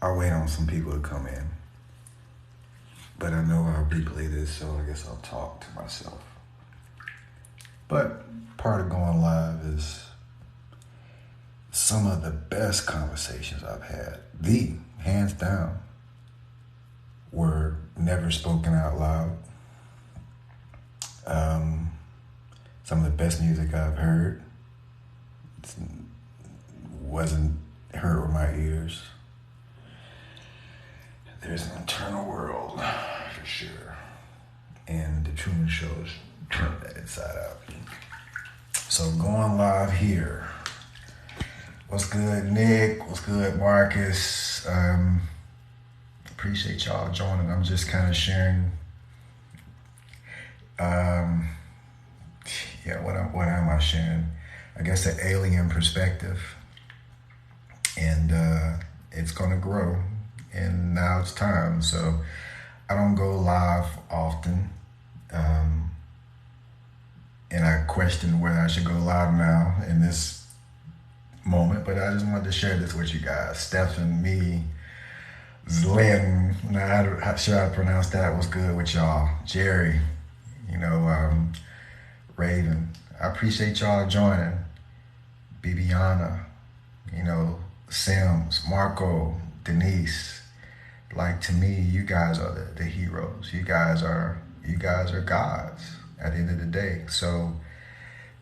I'll wait on some people to come in. But I know I'll replay this, so I guess I'll talk to myself. But part of going live is some of the best conversations I've had, hands down, were never spoken out loud. Some of the best music I've heard wasn't heard with my ears. There's an internal world, for sure. And the Trueman Show has turned that inside out. So going live here. What's good, Nick? What's good, Marcus? Appreciate y'all joining. I'm just kind of sharing. What am I sharing? I guess an alien perspective, and it's gonna grow. And now it's time. So I don't go live often, and I question whether I should go live now in this moment. But I just wanted to share this with you guys. Stephen, me, Zlin, how should I pronounce that? What's good with y'all? Jerry, Raven. I appreciate y'all joining. Bibiana, Sims, Marco, Denise. Like, to me, you guys are the heroes. You guys are gods at the end of the day. So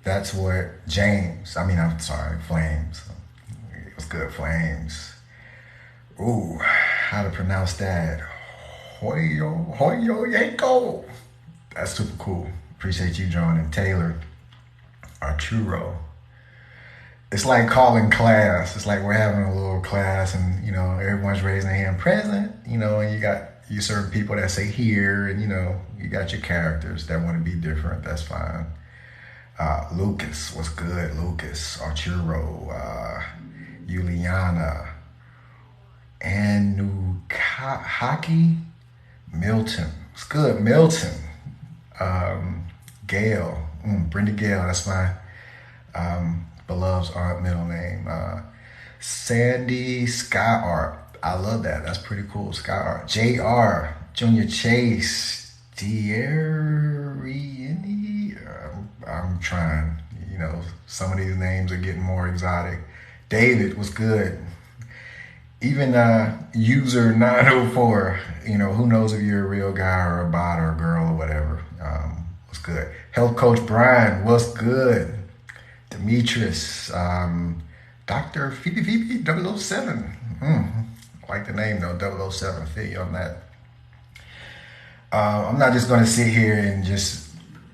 that's what Flames. It was good, Flames. Ooh, how to pronounce that? Hoyo Yanko. That's super cool. Appreciate you joining. Taylor, Arturo. It's like calling class. It's like we're having a little class and, everyone's raising their hand present, and you got certain people that say here, and, you got your characters that want to be different. That's fine. Lucas, what's good, Lucas? Arturo, Juliana, Anukaki, Milton. What's good, Milton? Gail, Brenda Gail, that's my beloved's aunt middle name. Sandy Sky Art, I love that. That's pretty cool. Sky Art. JR, Junior Chase, Dierini. I'm trying. Some of these names are getting more exotic. David, what's good? Even user 904. Who knows if you're a real guy or a bot or a girl or whatever. What's good? Health Coach Brian, what's good? Demetrius, Dr. Phoebe 007. Like the name though, 007. Feel you on that. I'm not just going to sit here and just,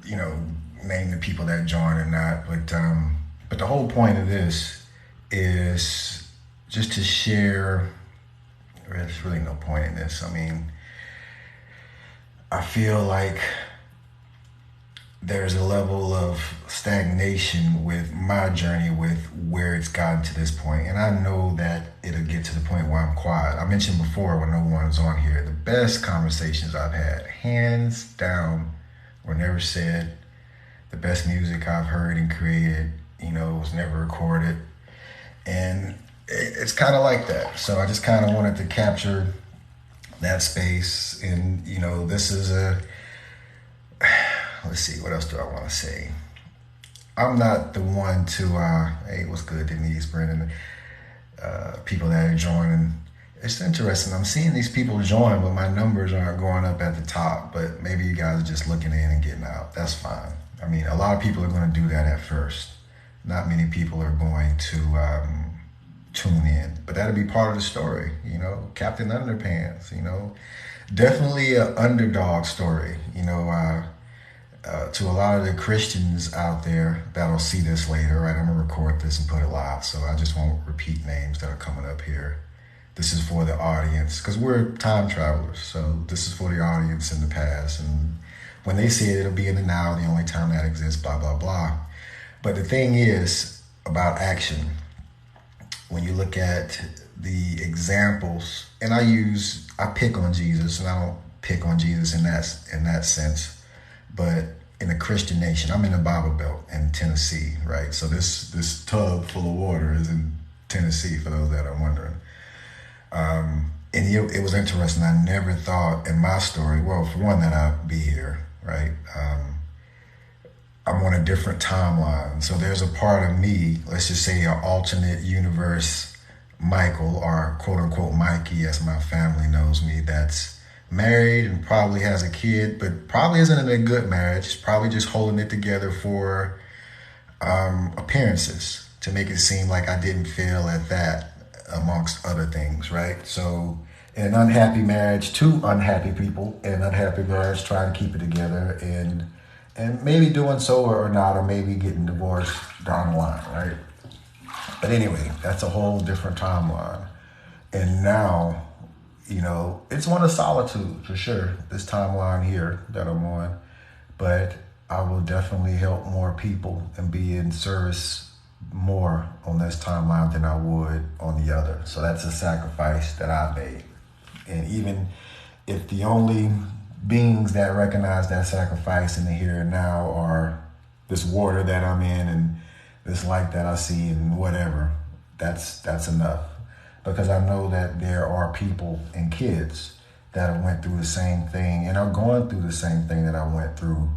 name the people that join or not. But the whole point of this is just to share. There's really no point in this. I feel like there's a level of stagnation with my journey with where it's gotten to this point. And I know that it'll get to the point where I'm quiet. I mentioned before when no one's on here, the best conversations I've had, hands down, were never said. The best music I've heard and created, was never recorded. And it's kind of like that. So I just kind of wanted to capture that space. And, this is let's see, what else do I want to say? I'm not the one to, hey, what's good, Denise, Brendan, people that are joining. It's interesting. I'm seeing these people join, but my numbers aren't going up at the top. But maybe you guys are just looking in and getting out. That's fine. A lot of people are going to do that at first. Not many people are going to tune in. But that'll be part of the story, Captain Underpants, Definitely an underdog story, to a lot of the Christians out there that'll see this later, right? I'm gonna record this and put it live, so I just won't repeat names that are coming up here. This is for the audience, because we're time travelers, so this is for the audience in the past, and when they see it, it'll be in the now, the only time that exists, blah, blah, blah. But the thing is about action, when you look at the examples, and I pick on Jesus, and I don't pick on Jesus in that sense, but in the Christian nation, I'm in the Bible Belt in Tennessee, right? So this tub full of water is in Tennessee, for those that are wondering. And it was interesting. I never thought in my story, well, for one, that I'd be here, right? I'm on a different timeline. So there's a part of me, let's just say an alternate universe Michael, or quote unquote Mikey, as my family knows me, that's married and probably has a kid, but probably isn't in a good marriage. Probably just holding it together for appearances to make it seem like I didn't fail at that, amongst other things, right? So in an unhappy marriage, two unhappy people in an unhappy marriage trying to keep it together, and maybe doing so or not, or maybe getting divorced down the line, right? But anyway, that's a whole different timeline. And now, it's one of solitude for sure, this timeline here that I'm on. But I will definitely help more people and be in service more on this timeline than I would on the other. So that's a sacrifice that I made. And even if the only beings that recognize that sacrifice in the here and now are this water that I'm in and this light that I see and whatever, that's enough. Because I know that there are people and kids that have went through the same thing and are going through the same thing that I went through,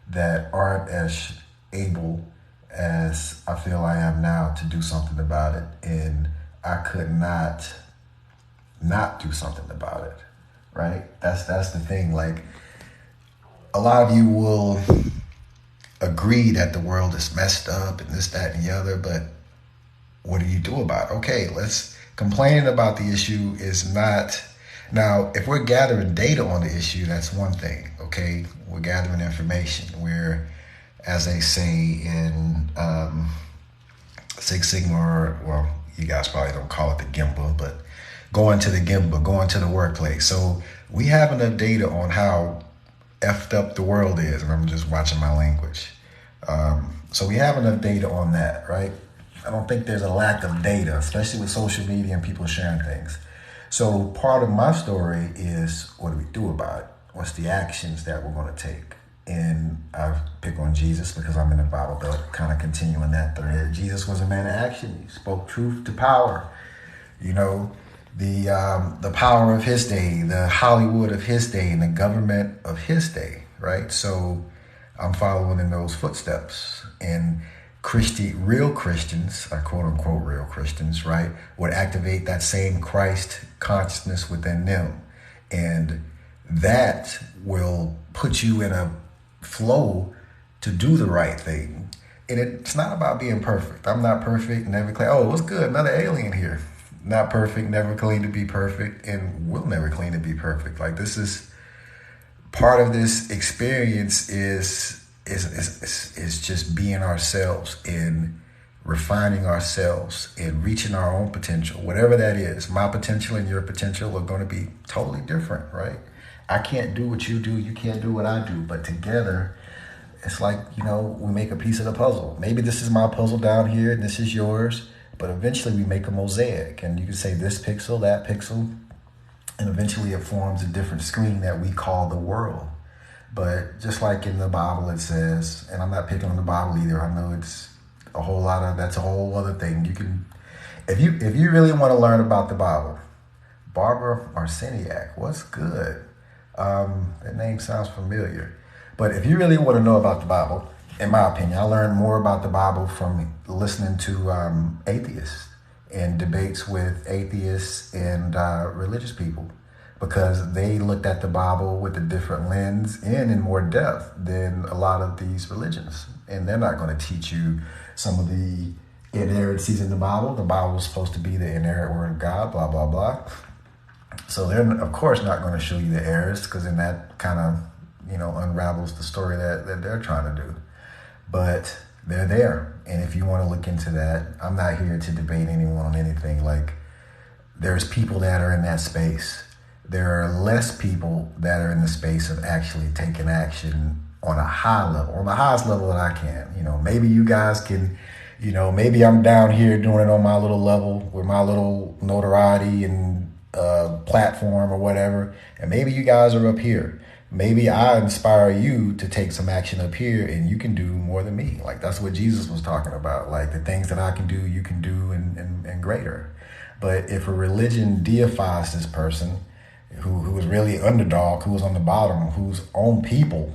that aren't as able as I feel I am now to do something about it. And I could not do something about it, right? That's the thing. Like, a lot of you will agree that the world is messed up and this, that, and the other, but what do you do about it? Okay, complaining about the issue is not. Now, if we're gathering data on the issue, that's one thing, okay? We're gathering information. We're, as they say in Six Sigma, or, well, you guys probably don't call it the Gemba, but going to the workplace. So we have enough data on how effed up the world is, and I'm just watching my language. So we have enough data on that, right? I don't think there's a lack of data, especially with social media and people sharing things. So part of my story is, what do we do about it? What's the actions that we're going to take? And I pick on Jesus because I'm in the Bible Belt, kind of continuing that thread. Jesus was a man of action. He spoke truth to power. The power of his day, the Hollywood of his day, and the government of his day, right? So I'm following in those footsteps. And real Christians, quote unquote real Christians, right, would activate that same Christ consciousness within them. And that will put you in a flow to do the right thing. And it's not about being perfect. I'm not perfect, never claim, oh, what's good, another alien here. Not perfect, never claim to be perfect, and will never claim to be perfect. Like, this is part of this experience is just being ourselves and refining ourselves and reaching our own potential, whatever that is. My potential and your potential are going to be totally different, right? I can't do what you do, you can't do what I do, but together, it's like, we make a piece of the puzzle. Maybe this is my puzzle down here and this is yours, but eventually we make a mosaic, and you can say this pixel, that pixel, and eventually it forms a different screen that we call the world. But just like in the Bible it says, and I'm not picking on the Bible either, I know it's that's a whole other thing. You can, if you really want to learn about the Bible, Barbara Marciniak, what's good? That name sounds familiar. But if you really want to know about the Bible, in my opinion, I learned more about the Bible from listening to atheists and debates with atheists and religious people, because they looked at the Bible with a different lens and in more depth than a lot of these religions. And they're not going to teach you some of the inerrancies in the Bible. The Bible is supposed to be the inerrant word of God, blah, blah, blah. So they're, of course, not going to show you the errors, because then that kind of, unravels the story that they're trying to do. But they're there. And if you want to look into that, I'm not here to debate anyone on anything. Like, there's people that are in that space. There are less people that are in the space of actually taking action on a high level, on the highest level that I can. Maybe you guys can, maybe I'm down here doing it on my little level with my little notoriety and platform or whatever. And maybe you guys are up here. Maybe I inspire you to take some action up here, and you can do more than me. Like, that's what Jesus was talking about. Like, the things that I can do, you can do and greater. But if a religion deifies this person who was really underdog, who was on the bottom, whose own people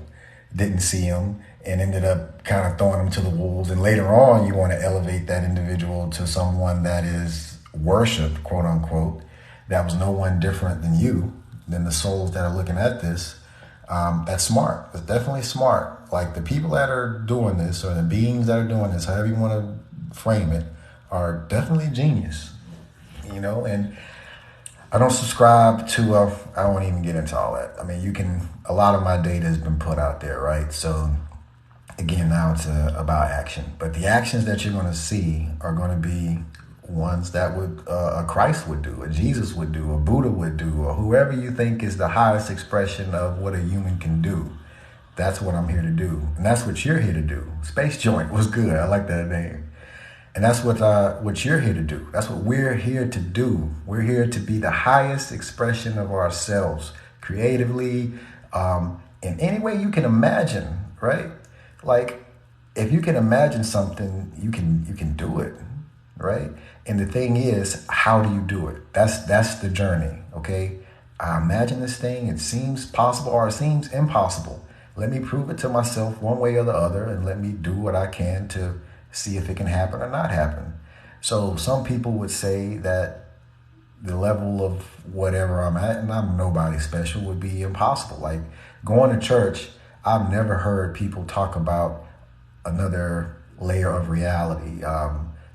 didn't see him and ended up kind of throwing him to the wolves, and later on you want to elevate that individual to someone that is worshiped, quote unquote, that was no one different than you, than the souls that are looking at this, that's smart. It's definitely smart. Like the people that are doing this, or the beings that are doing this, however you want to frame it, are definitely genius, and I don't subscribe to, I won't even get into all that. I mean, a lot of my data has been put out there, right? So again, now it's about action. But the actions that you're going to see are going to be ones that a Christ would do, a Jesus would do, a Buddha would do, or whoever you think is the highest expression of what a human can do. That's what I'm here to do. And that's what you're here to do. Space Joint was good. I like that name. And that's what you're here to do. That's what we're here to do. We're here to be the highest expression of ourselves, creatively, in any way you can imagine, right? Like, if you can imagine something, you can do it, right? And the thing is, how do you do it? That's the journey, okay? I imagine this thing, it seems possible or it seems impossible. Let me prove it to myself one way or the other, and let me do what I can to see if it can happen or not happen. So some people would say that the level of whatever I'm at, and I'm nobody special, would be impossible. Like going to church, I've never heard people talk about another layer of reality,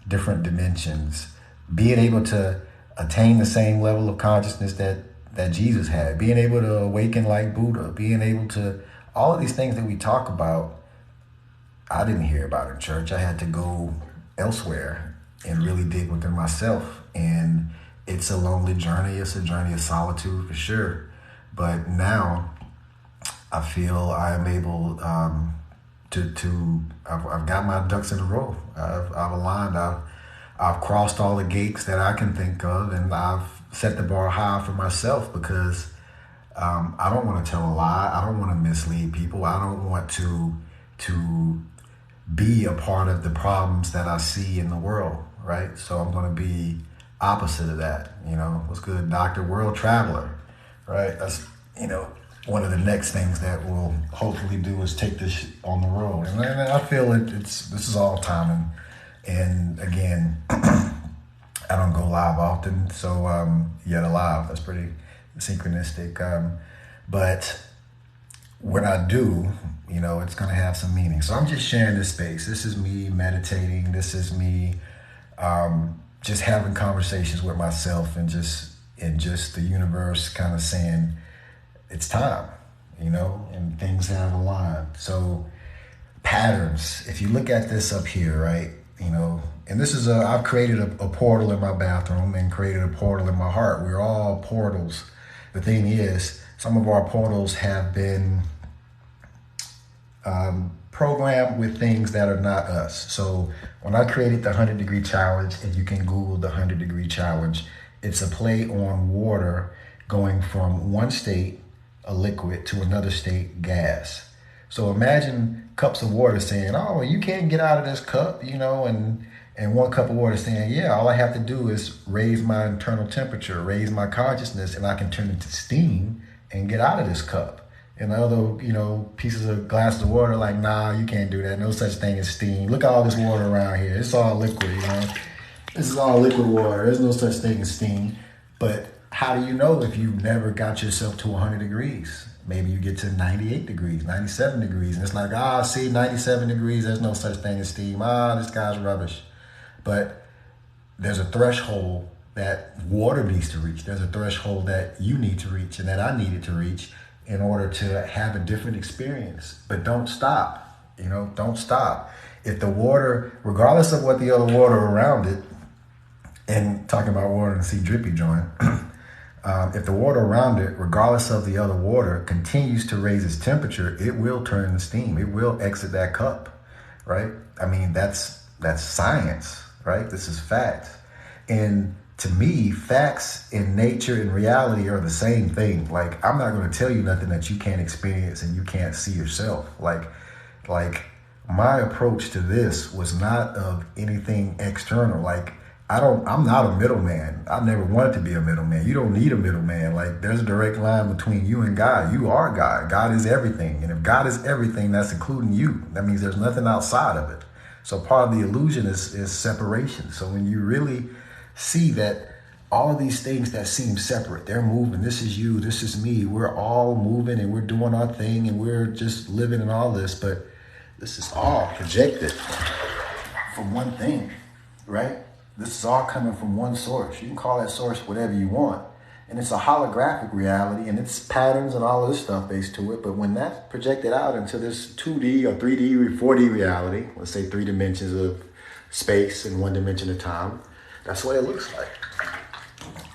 different dimensions, being able to attain the same level of consciousness that Jesus had, being able to awaken like Buddha, being able to, all of these things that we talk about, I didn't hear about in church. I had to go elsewhere and really dig within myself. And it's a lonely journey. It's a journey of solitude for sure. But now I feel I am able I've got my ducks in a row. I've aligned. I've crossed all the gates that I can think of, and I've set the bar high for myself because I don't want to tell a lie. I don't want to mislead people. I don't want to be a part of the problems that I see in the world, right? So I'm going to be opposite of that. What's good, Dr. World Traveler, right? That's, one of the next things that we'll hopefully do is take this on the road. And I feel this is all timing. And again, I don't go live often, so yet alive. That's pretty synchronistic. But when I do, it's going to have some meaning. So I'm just sharing this space. This is me meditating. This is me just having conversations with myself and just the universe kind of saying, it's time, and things have aligned. So patterns, if you look at this up here, right, and this is I've created a portal in my bathroom and created a portal in my heart. We're all portals. The thing is, some of our portals have been programmed with things that are not us. So when I created the 100-degree challenge, and you can Google the 100-degree challenge, it's a play on water going from one state, a liquid, to another state, gas. So imagine cups of water saying, oh, you can't get out of this cup, and one cup of water saying, yeah, all I have to do is raise my internal temperature, raise my consciousness, and I can turn into steam and get out of this cup. And the other, pieces of glasses of water, like, nah, you can't do that. No such thing as steam. Look at all this water around here. It's all liquid, This is all liquid water. There's no such thing as steam. But how do you know if you've never got yourself to 100 degrees? Maybe you get to 98 degrees, 97 degrees, and it's like, see, 97 degrees, there's no such thing as steam. This guy's rubbish. But there's a threshold that water needs to reach. There's a threshold that you need to reach and that I needed to reach in order to have a different experience. But don't stop, don't stop. If the water, regardless of what the other water around it, and talking about water and see drippy joint, if the water around it, regardless of the other water, continues to raise its temperature, it will turn to steam. It will exit that cup, right? I mean, that's science, right? This is facts. And to me, facts in nature and reality are the same thing. Like, I'm not going to tell you nothing that you can't experience and you can't see yourself. Like my approach to this was not of anything external. Like, I'm not a middleman. I never wanted to be a middleman. You don't need a middleman. Like, there's a direct line between you and God. You are God. God is everything. And if God is everything, that's including you. That means there's nothing outside of it. So part of the illusion is separation. So when you really see that all of these things that seem separate, they're moving. This is you, this is me. We're all moving and we're doing our thing and we're just living in all this, but this is all projected from one thing, right? This is all coming from one source. You can call that source whatever you want. And it's a holographic reality and it's patterns and all of this stuff based to it. But when that's projected out into this 2D or 3D or 4D reality, let's say 3 dimensions of space and 1 dimension of time, that's what it looks like.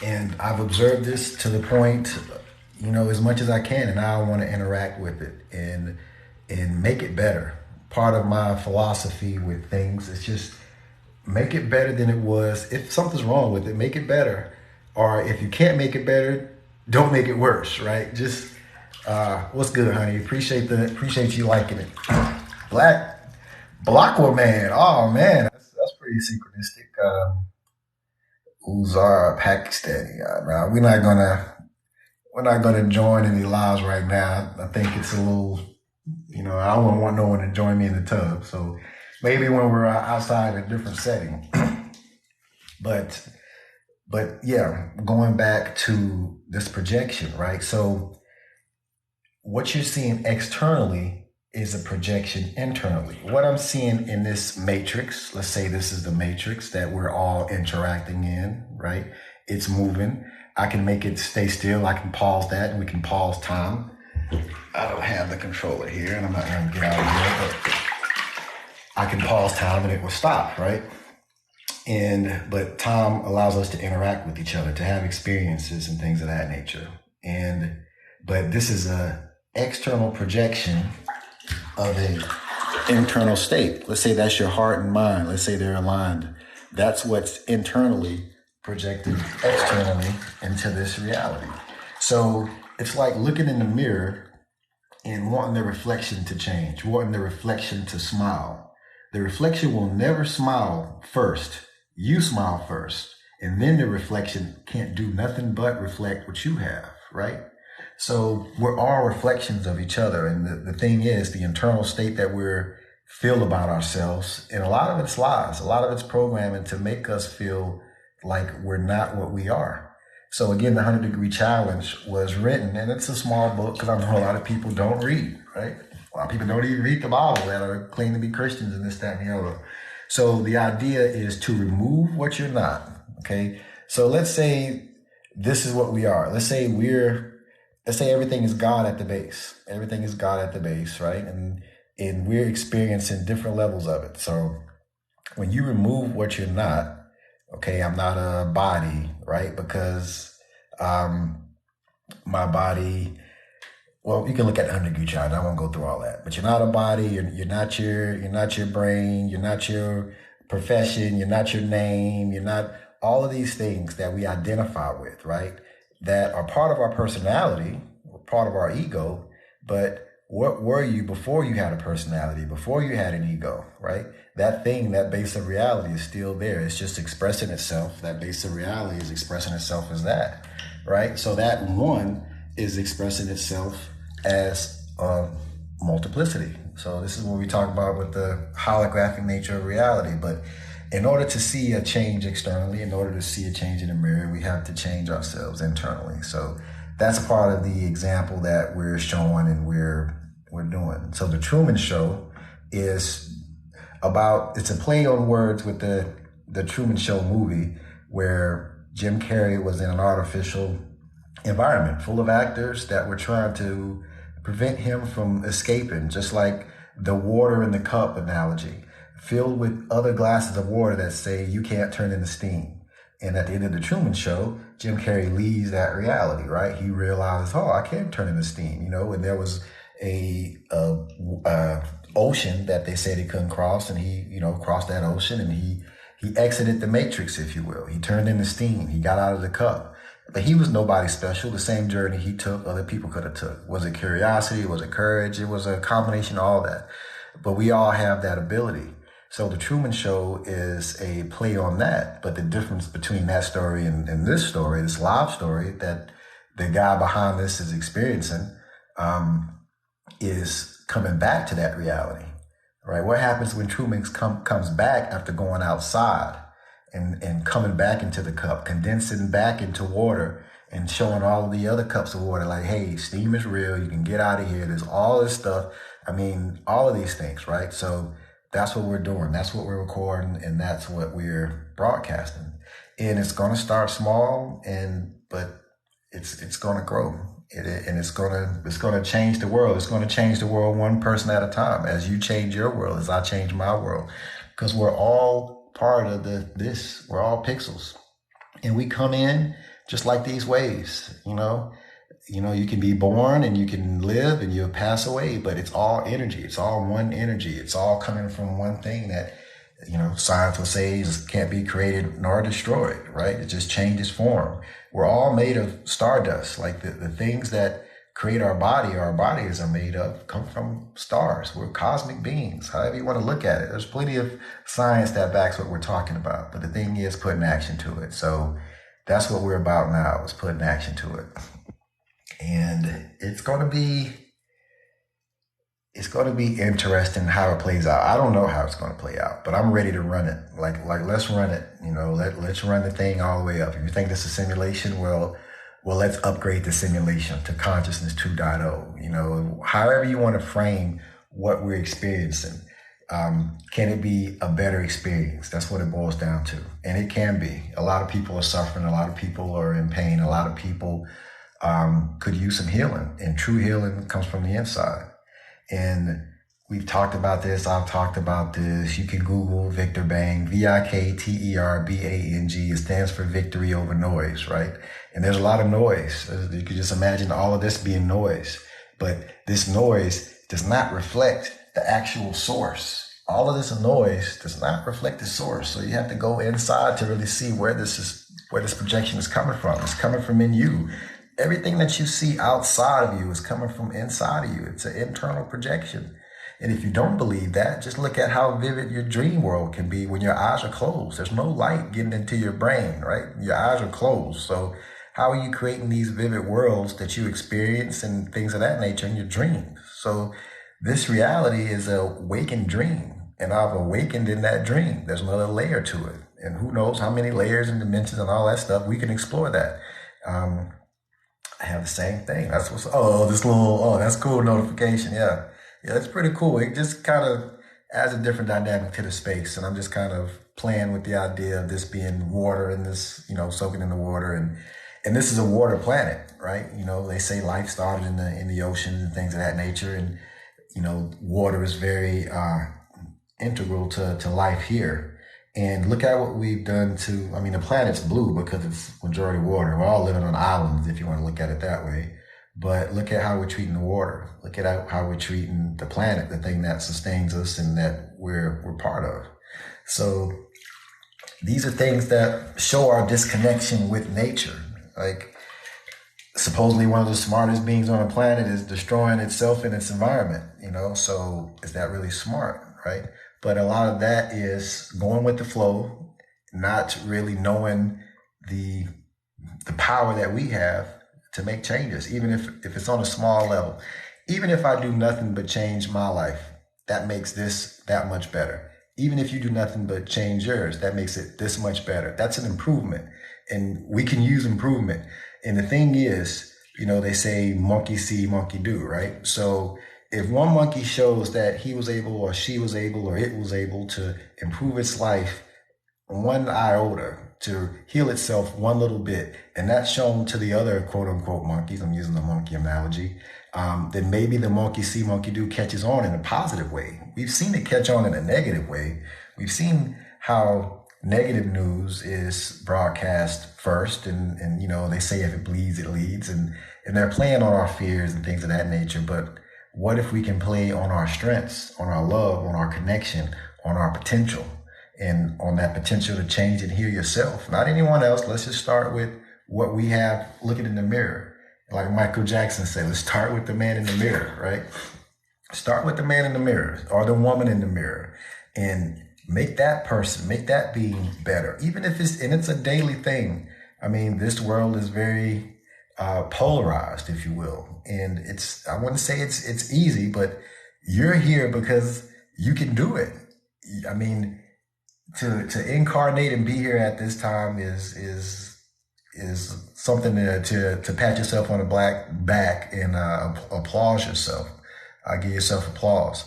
And I've observed this to the point, as much as I can, and now I want to interact with it and make it better. Part of my philosophy with things is just make it better than it was. If something's wrong with it, make it better. Or if you can't make it better, don't make it worse, right? Just what's good, honey? Appreciate you liking it. Blackwa man. Oh man, that's pretty synchronistic. Uzar Pakistani. We're not gonna join any lives right now. I think it's a little, I don't want no one to join me in the tub. So maybe when we're outside in a different setting. But yeah, going back to this projection, right? So what you're seeing externally is a projection internally. What I'm seeing in this matrix, let's say this is the matrix that we're all interacting in, right? It's moving. I can make it stay still. I can pause that and we can pause time. I don't have the controller here and I'm not going to get out of here, but I can pause time and it will stop, right? But time allows us to interact with each other, to have experiences and things of that nature. But this is a external projection of an internal state. Let's say that's your heart and mind. Let's say they're aligned. That's what's internally projected externally into this reality. So it's like looking in the mirror and wanting the reflection to change, wanting the reflection to smile. The reflection will never smile first. You smile first, and then the reflection can't do nothing but reflect what you have, right? So we're all reflections of each other. And the thing is, the internal state that we're feel about ourselves, and a lot of it's lies, a lot of it's programming to make us feel like we're not what we are. So again, the 100-Degree Challenge was written, and it's a small book because I know a lot of people don't read, right? A lot of people don't even read the Bible that are claiming to be Christians and this, that, and the other. So the idea is to remove what you're not, okay? So let's say this is what we are. Let's say everything is God at the base. Everything is God at the base, right? And we're experiencing different levels of it. So when you remove what you're not, okay, I'm not a body, right? Because my body, well, you can look at the 100-Degree Challenge. I won't go through all that. But you're not a body. You're not your brain. You're not your profession. You're not your name. You're not all of these things that we identify with, right? That are part of our personality, part of our ego. But what were you before you had a personality, before you had an ego, right? That thing, that base of reality is still there. It's just expressing itself. That base of reality is expressing itself as that, right? So that one is expressing itself as multiplicity. So this is what we talk about with the holographic nature of reality. But in order to see a change externally, in order to see a change in the mirror, we have to change ourselves internally. So that's part of the example that we're showing and we're doing. So the Trueman Show is it's a play on words with the Truman Show movie, where Jim Carrey was in an artificial environment full of actors that were trying to prevent him from escaping, just like the water in the cup analogy, filled with other glasses of water that say you can't turn into steam. And at the end of the Truman Show, Jim Carrey leaves that reality, right? He realizes, I can't turn into steam, and there was a ocean that they said he couldn't cross, and he, crossed that ocean, and he exited the matrix, if you will. He turned into steam. He got out of the cup. But he was nobody special. The same journey he took, other people could have took. Was it curiosity? Was it courage? It was a combination of all that. But we all have that ability. So the Truman Show is a play on that. But the difference between that story and this story, this live story that the guy behind this is experiencing, is coming back to that reality, right? What happens when Truman comes back after going outside and coming back into the cup, condensing back into water and showing all of the other cups of water like, hey, steam is real. You can get out of here. There's all this stuff. I mean, all of these things, right? So that's what we're doing. That's what we're recording, and that's what we're broadcasting. And it's going to start small, but it's going to grow. And it's going to change the world. It's going to change the world one person at a time. As you change your world, as I change my world, because we're all part of this. We're all pixels, and we come in just like these waves. You can be born and you can live and you'll pass away, but it's all energy. It's all one energy. It's all coming from one thing that, science will say can't be created nor destroyed, right? It just changes form. We're all made of stardust. Like the things that create our bodies are made of, come from stars. We're cosmic beings, however you want to look at it. There's plenty of science that backs what we're talking about, but the thing is putting action to it. So that's what we're about now, is putting action to it. And it's going to be interesting how it plays out. I don't know how it's going to play out, but I'm ready to run it. Like let's run it. Let's run the thing all the way up. If you think this is simulation, well, let's upgrade the simulation to consciousness 2.0. However you want to frame what we're experiencing. Can it be a better experience? That's what it boils down to. And it can be. A lot of people are suffering. A lot of people are in pain. A lot of people could use some healing, and true healing comes from the inside. And we've talked about this. I've talked about this. You can Google vikterbang, VIKTERBANG. It stands for victory over noise, right? And there's a lot of noise. You could just imagine all of this being noise, but this noise does not reflect the actual source. All of this noise does not reflect the source. So you have to go inside to really see where this projection is coming from. It's coming from in you. Everything that you see outside of you is coming from inside of you. It's an internal projection. And if you don't believe that, just look at how vivid your dream world can be when your eyes are closed. There's no light getting into your brain, right? Your eyes are closed. So how are you creating these vivid worlds that you experience and things of that nature in your dreams? So this reality is a wakened dream. And I've awakened in that dream. There's another layer to it. And who knows how many layers and dimensions and all that stuff. We can explore that. I have the same thing. That's that's cool notification. Yeah, that's pretty cool. It just kind of adds a different dynamic to the space. And I'm just kind of playing with the idea of this being water and this, soaking in the water. And this is a water planet, right? They say life started in the ocean and things of that nature. And, water is very integral to life here. And look at what we've done the planet's blue because it's majority water. We're all living on islands, if you want to look at it that way. But look at how we're treating the water. Look at how we're treating the planet, the thing that sustains us and that we're part of. So these are things that show our disconnection with nature. Like, supposedly one of the smartest beings on the planet is destroying itself and its environment, so is that really smart, right? But a lot of that is going with the flow, not really knowing the power that we have to make changes, even if it's on a small level. Even if I do nothing but change my life, that makes this that much better. Even if you do nothing but change yours, that makes it this much better. That's an improvement. And we can use improvement. And the thing is, they say monkey see, monkey do, right? So if one monkey shows that he was able or she was able or it was able to improve its life one iota, to heal itself one little bit, and that's shown to the other quote unquote monkeys, I'm using the monkey analogy, then maybe the monkey see, monkey do catches on in a positive way. We've seen it catch on in a negative way. We've seen how negative news is broadcast first, and they say if it bleeds, it leads, and they're playing on our fears and things of that nature. But what if we can play on our strengths, on our love, on our connection, on our potential, and on that potential to change and heal yourself, not anyone else. Let's just start with what we have looking in the mirror. Like Michael Jackson said, let's start with the man in the mirror, right? Start with the man in the mirror or the woman in the mirror and make that person, make that being better, even if it's a daily thing. I mean, this world is very polarized, if you will, and I wouldn't say it's easy, but you're here because you can do it. I mean, to incarnate and be here at this time is something to pat yourself on the back and applaud yourself. Give yourself applause.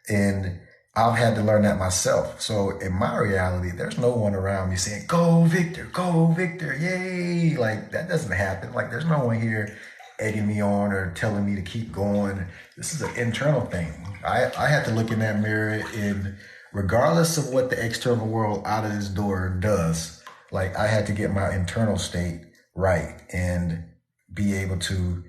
And I've had to learn that myself. So in my reality, there's no one around me saying, go Vikter, yay. Like, that doesn't happen. Like, there's no one here egging me on or telling me to keep going. This is an internal thing. I had to look in that mirror, and regardless of what the external world out of this door does, like, I had to get my internal state right and be able to,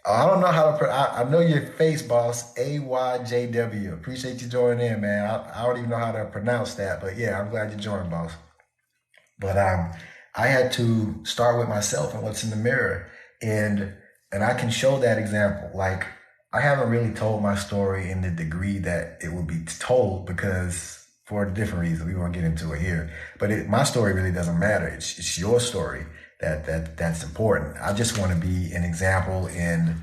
I don't know how to, I know your face, boss, AYJW. Appreciate you joining in, man. I don't even know how to pronounce that, but yeah, I'm glad you joined, boss. But I had to start with myself and what's in the mirror. And I can show that example. Like, I haven't really told my story in the degree that it will be told, because for a different reason, we won't get into it here. But my story really doesn't matter. It's your story that's important. I just want to be an example and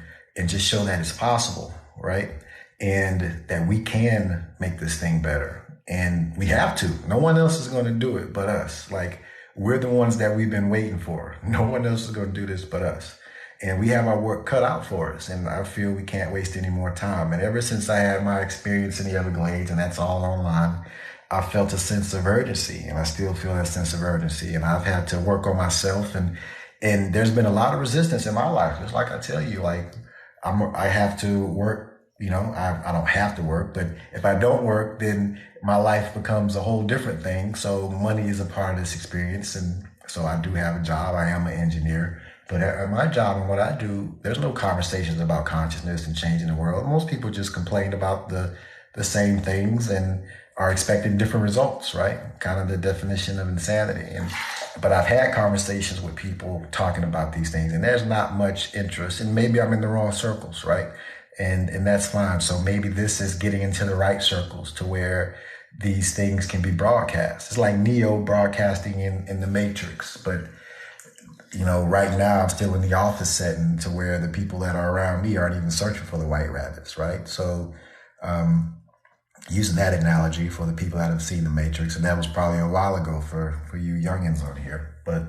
just show that it's possible, right? And that we can make this thing better. And we have to. No one else is going to do it but us. Like, we're the ones that we've been waiting for. No one else is going to do this but us. And we have our work cut out for us. And I feel we can't waste any more time. And ever since I had my experience in the Everglades, and that's all online, I felt a sense of urgency, and I still feel that sense of urgency. And I've had to work on myself, and there's been a lot of resistance in my life. Just like I tell you, like, I have to work, you know, I don't have to work, but if I don't work, then my life becomes a whole different thing. So money is a part of this experience. And so I do have a job. I am an engineer, but at my job and what I do, there's no conversations about consciousness and changing the world. Most people just complain about the same things and are expecting different results, right? Kind of the definition of insanity. But I've had conversations with people talking about these things, and there's not much interest, and maybe I'm in the wrong circles, right? And that's fine. So maybe this is getting into the right circles to where these things can be broadcast. It's like Neo broadcasting in the Matrix, but you know, right now I'm still in the office setting to where the people that are around me aren't even searching for the white rabbits, right? So, using that analogy for the people that have seen the Matrix, and that was probably a while ago for you youngins on here, but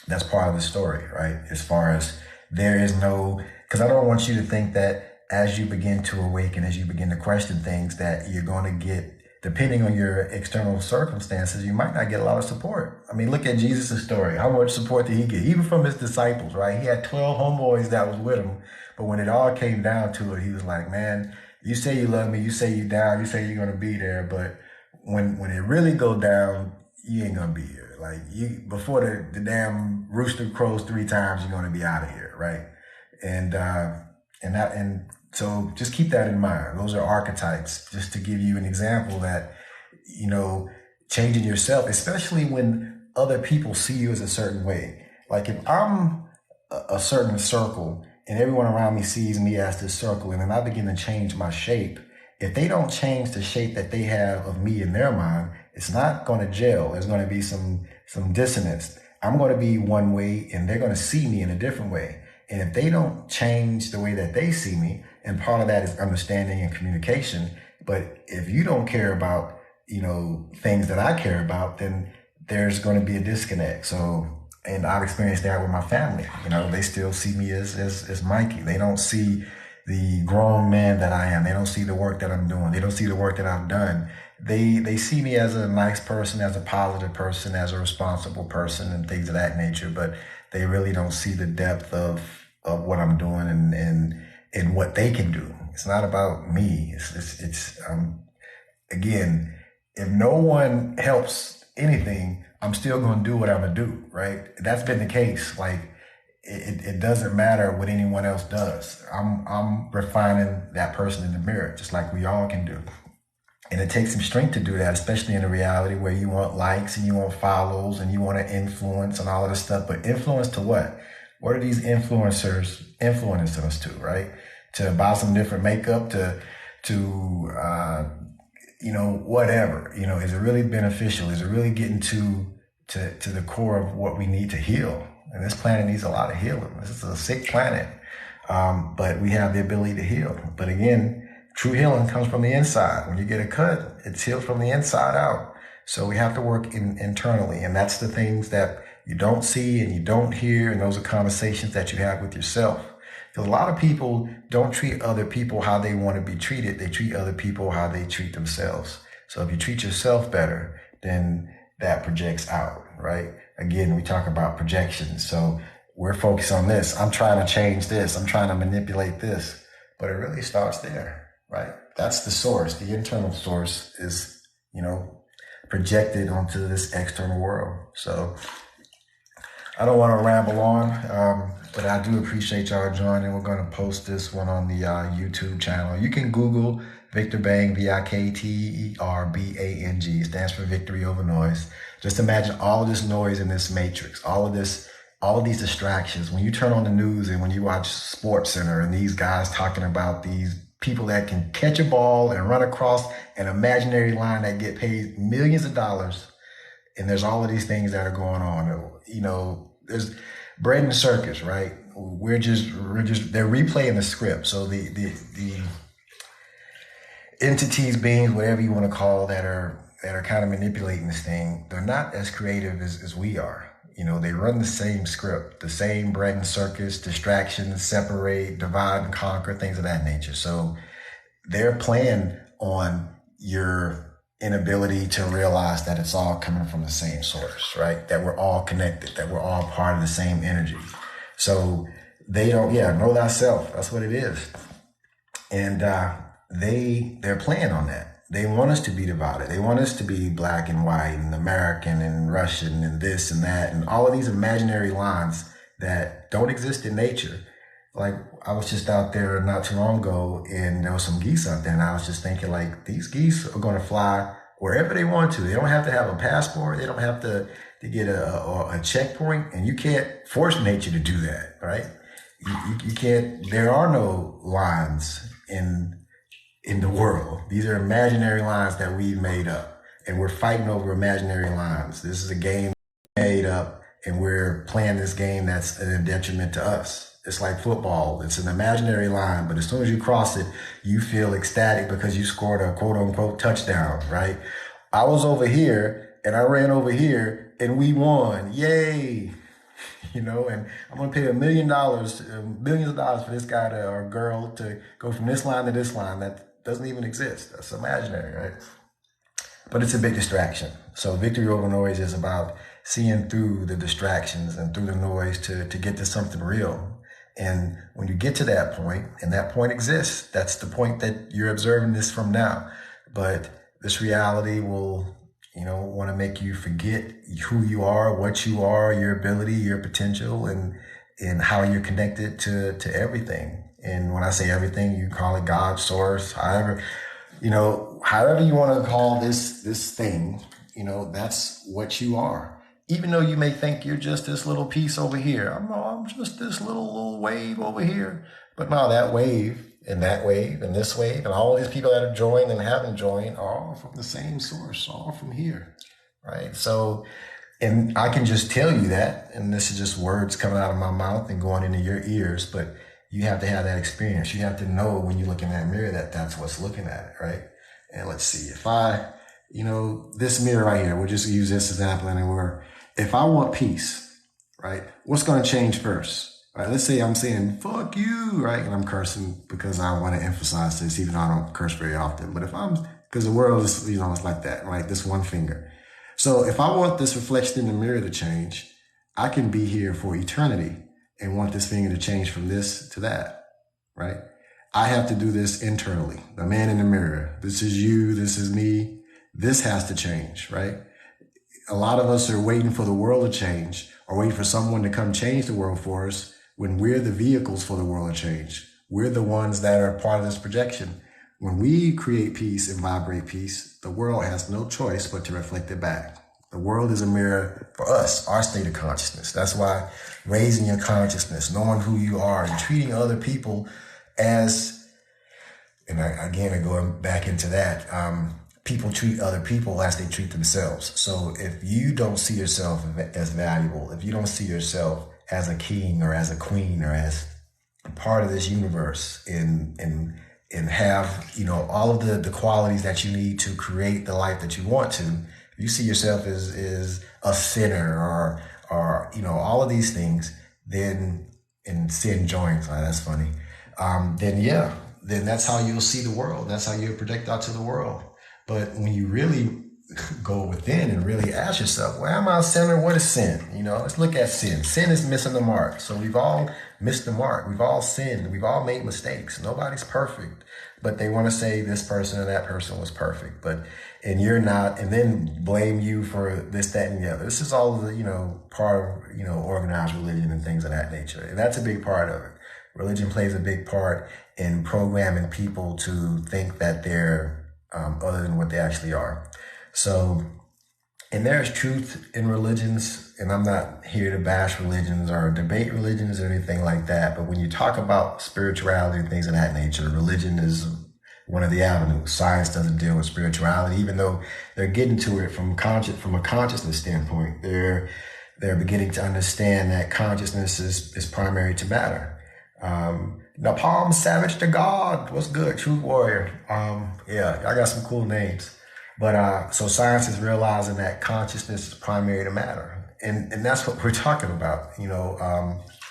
that's part of the story, right? As far as there is no, because I don't want you to think that as you begin to awaken, as you begin to question things, that you're going to get, depending on your external circumstances, you might not get a lot of support. I mean, look at Jesus' story. How much support did he get? Even from his disciples, right? He had 12 homeboys that was with him, but when it all came down to it, he was like, man, you say you love me, you say you down, you say you're going to be there, but when it really go down, you ain't going to be here. Like, you, before the damn rooster crows 3 times, you're going to be out of here, right? And so just keep that in mind. Those are archetypes, just to give you an example that, you know, changing yourself, especially when other people see you as a certain way. Like, if I'm a certain circle and everyone around me sees me as this circle, and then I begin to change my shape, if they don't change the shape that they have of me in their mind, it's not going to gel. There's going to be some dissonance. I'm going to be one way and they're going to see me in a different way. And if they don't change the way that they see me, and part of that is understanding and communication, but if you don't care about, you know, things that I care about, then there's going to be a disconnect. So, and I've experienced that with my family. You know, they still see me as Mikey. They don't see the grown man that I am. They don't see the work that I'm doing. They don't see the work that I've done. They see me as a nice person, as a positive person, as a responsible person, and things of that nature. But they really don't see the depth of what I'm doing and what they can do. It's not about me. It's again, if no one helps anything, I'm still going to do what I'm going to do, right? That's been the case. Like, it doesn't matter what anyone else does. I'm refining that person in the mirror, just like we all can do. And it takes some strength to do that, especially in a reality where you want likes and you want follows and you want to influence and all of this stuff. But influence to what? What are these influencers influencing us to, right? To buy some different makeup, to whatever, is it really beneficial? Is it really getting to the core of what we need to heal? And this planet needs a lot of healing. This is a sick planet. But we have the ability to heal. But again, true healing comes from the inside. When you get a cut, it's healed from the inside out. So we have to work internally. And that's the things that you don't see and you don't hear. And those are conversations that you have with yourself. Because a lot of people don't treat other people how they want to be treated. They treat other people how they treat themselves. So if you treat yourself better, then that projects out, right? Again, we talk about projections. So we're focused on this. I'm trying to change this. I'm trying to manipulate this. But it really starts there, right? That's the source. The internal source is, projected onto this external world. So I don't want to ramble on, but I do appreciate y'all joining. We're going to post this one on the YouTube channel. You can Google Vikter Bang, VIKTERBANG. It stands for Victory Over Noise. Just imagine all of this noise in this matrix, all of these distractions. When you turn on the news and when you watch Sports Center and these guys talking about these people that can catch a ball and run across an imaginary line that get paid millions of dollars, and there's all of these things that are going on. There's bread and circus, right? They're replaying the script. So the entities, beings, whatever you want to call, that are kind of manipulating this thing, they're not as creative as we are. They run the same script, the same bread and circus, distractions, separate, divide and conquer, things of that nature. So they're playing on your inability to realize that it's all coming from the same source, right? That we're all connected, that we're all part of the same energy. So they don't, know thyself. That's what it is. And they're playing on that. They want us to be divided. They want us to be black and white and American and Russian and this and that and all of these imaginary lines that don't exist in nature. Like, I was just out there not too long ago and there was some geese out there, and I was just thinking, like, these geese are going to fly wherever they want to. They don't have to have a passport. They don't have to get a checkpoint, and you can't force nature to do that, right? You can't. There are no lines in the world. These are imaginary lines that we've made up, and we're fighting over imaginary lines. This is a game made up, and we're playing this game that's a detriment to us. It's like football. It's an imaginary line, but as soon as you cross it, you feel ecstatic because you scored a quote unquote touchdown, right? I was over here and I ran over here and we won. Yay. And I'm going to pay millions of dollars for this guy or girl to go from this line to this line. That doesn't even exist. That's imaginary, right? But it's a big distraction. So victory over noise is about seeing through the distractions and through the noise to get to something real. And when you get to that point, and that point exists, that's the point that you're observing this from now. But this reality will, want to make you forget who you are, what you are, your ability, your potential, and how you're connected to everything. And when I say everything, you call it God, source, however you want to call this thing, that's what you are. Even though you may think you're just this little piece over here. I'm just this little wave over here. But no, that wave and this wave and all these people that have joined and haven't joined are all from the same source, all from here, right? So, and I can just tell you that, and this is just words coming out of my mouth and going into your ears, but you have to have that experience. You have to know when you look in that mirror that that's what's looking at it, right? And let's see, if this mirror right here, we'll just use this example, and if I want peace, right, what's going to change first? Right, let's say I'm saying, fuck you, right? And I'm cursing because I want to emphasize this, even though I don't curse very often. But because the world is, it's like that, right? This one finger. So if I want this reflection in the mirror to change, I can be here for eternity and want this finger to change from this to that, right? I have to do this internally. The man in the mirror. This is you. This is me. This has to change, right? A lot of us are waiting for the world to change or waiting for someone to come change the world for us when we're the vehicles for the world to change. We're the ones that are part of this projection. When we create peace and vibrate peace, the world has no choice but to reflect it back. The world is a mirror for us, our state of consciousness. That's why raising your consciousness, knowing who you are, and treating other people as, and again, going back into that, people treat other people as they treat themselves. So if you don't see yourself as valuable, if you don't see yourself as a king or as a queen or as part of this universe and have, you know, all of the qualities that you need to create the life that you want to, if you see yourself as a sinner or, you know, all of these things, then, and sin joins, that's funny. Then that's how you'll see the world. That's how you'll project out to the world. But when you really go within and really ask yourself, well, am I a sinner? What is sin? You know, let's look at sin. Sin is missing the mark. So we've all missed the mark. We've all sinned. We've all made mistakes. Nobody's perfect, but they want to say this person or that person was perfect, and you're not, and then blame you for this, that, and the other. This is all the, you know, part of, you know, organized religion and things of that nature. And that's a big part of it. Religion plays a big part in programming people to think that they're other than what they actually are. So, and there's truth in religions, and I'm not here to bash religions or debate religions or anything like that. But when you talk about spirituality and things of that nature, religion is one of the avenues. Science doesn't deal with spirituality, even though they're getting to it from a consciousness standpoint. They're beginning to understand that consciousness is primary to matter. Napalm Savage to God. What's good? True Warrior. Yeah, I got some cool names. But so science is realizing that consciousness is primary to matter. And that's what we're talking about, you know,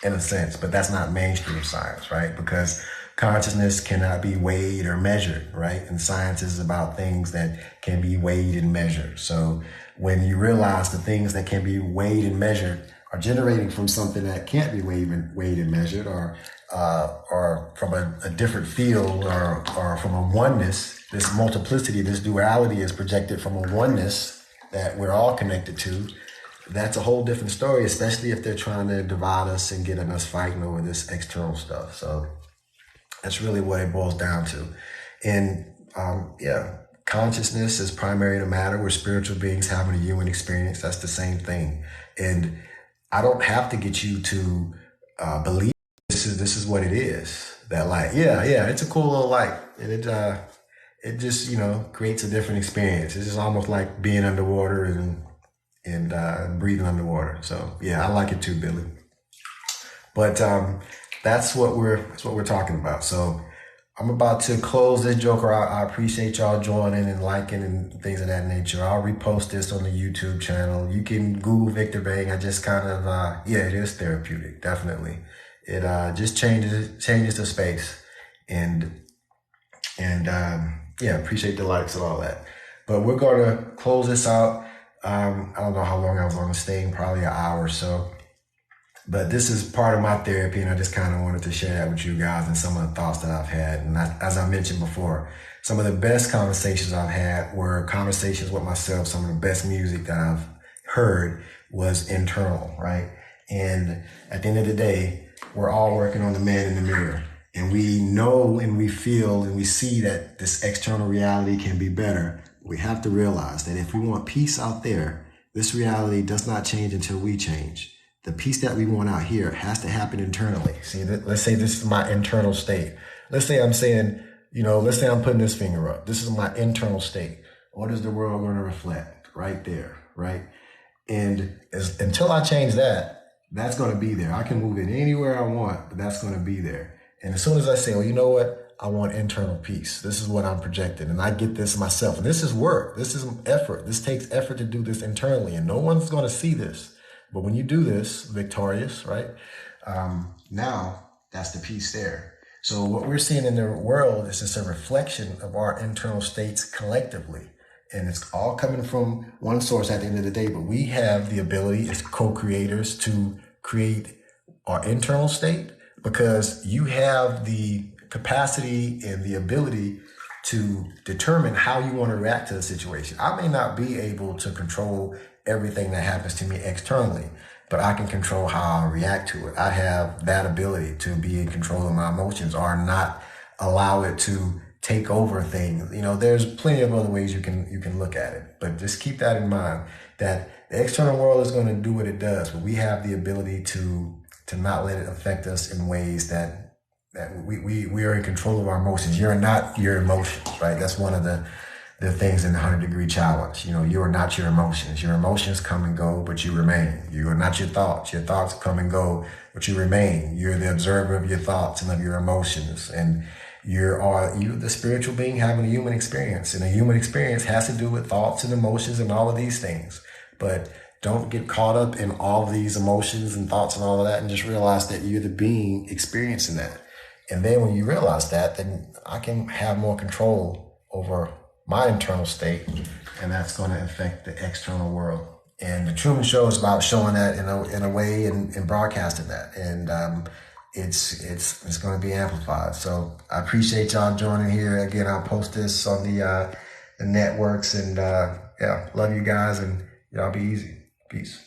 in a sense. But that's not mainstream science, right? Because consciousness cannot be weighed or measured, right? And science is about things that can be weighed and measured. So when you realize the things that can be weighed and measured are generating from something that can't be weighed and measured, or from a different field, or from a oneness, this multiplicity, this duality is projected from a oneness that we're all connected to. That's a whole different story, especially if they're trying to divide us and getting us fighting over this external stuff. So that's really what it boils down to. And consciousness is primary to matter. We're spiritual beings having a human experience. That's the same thing. And I don't have to get you to believe this is what it is. That light, it's a cool little light, and it just, you know, creates a different experience. It's just almost like being underwater and breathing underwater. So yeah, I like it too, Billy. But that's what we're talking about. So I'm about to close this joker out. I appreciate y'all joining and liking and things of that nature. I'll repost this on the YouTube channel. You can Google Vikter Bang. I just kind of, it is therapeutic, definitely. It just changes the space. And appreciate the likes and all that. But we're going to close this out. I don't know how long I was on the stage, probably an hour or so. But this is part of my therapy, and I just kind of wanted to share that with you guys and some of the thoughts that I've had. And as I mentioned before, some of the best conversations I've had were conversations with myself. Some of the best music that I've heard was internal, right? And at the end of the day, we're all working on the man in the mirror. And we know and we feel and we see that this external reality can be better. We have to realize that if we want peace out there, this reality does not change until we change. The peace that we want out here has to happen internally. See, let's say this is my internal state. Let's say I'm saying, let's say I'm putting this finger up. This is my internal state. What is the world going to reflect? Right there, right? And until I change that, that's going to be there. I can move it anywhere I want, but that's going to be there. And as soon as I say, well, you know what? I want internal peace. This is what I'm projecting. And I get this myself. And this is work. This is effort. This takes effort to do this internally. And no one's going to see this. But when you do this, victorious, right? Now that's the peace there. So what we're seeing in the world is just a reflection of our internal states collectively. And it's all coming from one source at the end of the day. But we have the ability as co-creators to create our internal state, because you have the capacity and the ability to determine how you want to react to the situation. I may not be able to control everything that happens to me externally, but I can control how I react to it. I have that ability to be in control of my emotions or not allow it to take over things. There's plenty of other ways you can look at it, but just keep that in mind, that the external world is going to do what it does, but we have the ability to not let it affect us in ways that we are in control of our emotions. You're not your emotions, right? That's one of the the things in the 100-degree challenge. You know, you are not your emotions. Your emotions come and go, but you remain. You are not your thoughts. Your thoughts come and go, but you remain. You're the observer of your thoughts and of your emotions. And you're the spiritual being having a human experience. And a human experience has to do with thoughts and emotions and all of these things. But don't get caught up in all of these emotions and thoughts and all of that, and just realize that you're the being experiencing that. And then when you realize that, then I can have more control over my internal state, and that's going to affect the external world. And the Trueman Show is about showing that in a way and broadcasting that. And it's going to be amplified. So I appreciate y'all joining here. Again, I'll post this on the networks, and love you guys, and y'all be easy. Peace.